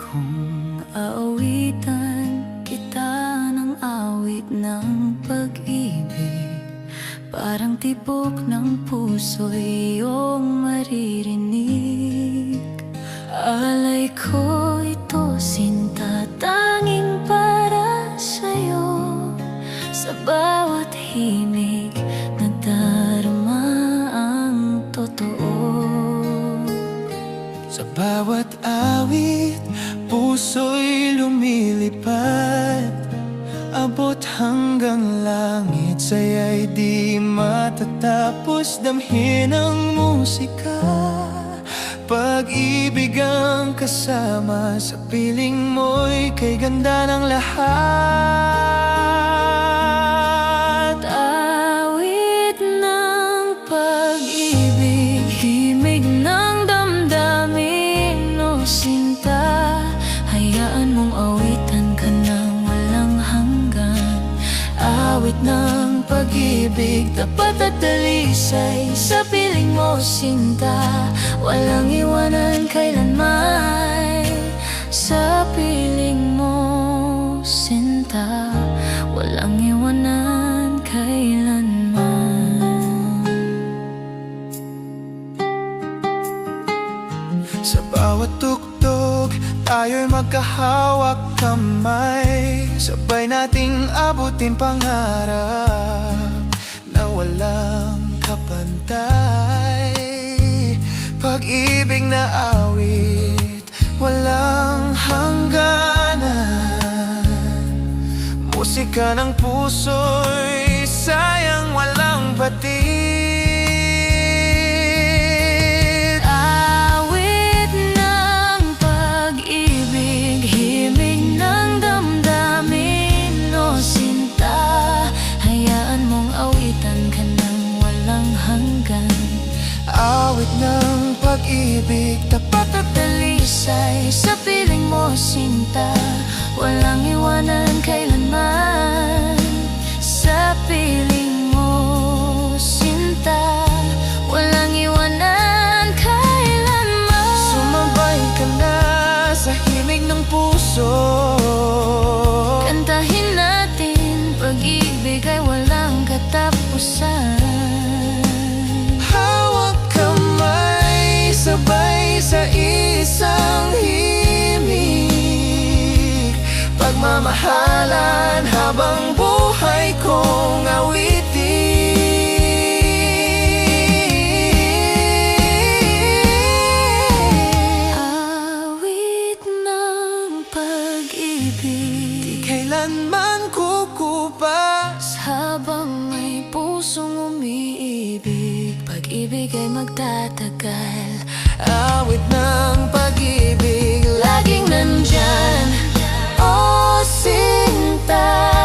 Kung aawitan kita ng awit ng pag-ibig, parang tibok ng puso iyong maririnig. Alay ko ito, sinta, tanging para sa'yo. Sa bawat himig, nadarama ang totoo. Sa bawat awit, puso'y lumilipad, abot hanggang langit, saya'y di matatapos, damhin ang musika. Pag-ibig ang kasama, sa piling mo'y kay ganda ng lahat. Awit ng pag-ibig, himig ng damdamin, o sinta, hayaan mong awitan ka ng walang hanggan. Awit ng pag-ibig, tapat at dalisay, sa piling mo sinta, walang iwanan kailanman. Sa piling mo sinta, walang iwanan kailanman. Sa bawat tuktok, tayo'y magkahawak kamay, sabay nating abutin pangarap na walang kapantay. Pag-ibig na awit, walang hangganan, musika ng puso'y sayang walang batid. Awit ng pag-ibig, himig ng damdamin, o sinta, hayaan mong awitan ka ng walang hanggan. Awit ng pag-ibig, tapat at Dalisay, sa piling mo sinta, walang iwanan kailanman. Sa piling mo sinta, walang iwanan kailanman. sumabay ka na sa himig ng puso, Kantahin natin, pag-ibig ay walang katapusan. hawak kamay, sabay sa isang himig, pagmamahalan habang buhay kong awitin. Awit ng pag-ibig, Di kailanman kukupas, habang may pusong umiibig, pag-ibig ay magtatagal. awit ng pag-ibig, Laging nandyan, o sinta.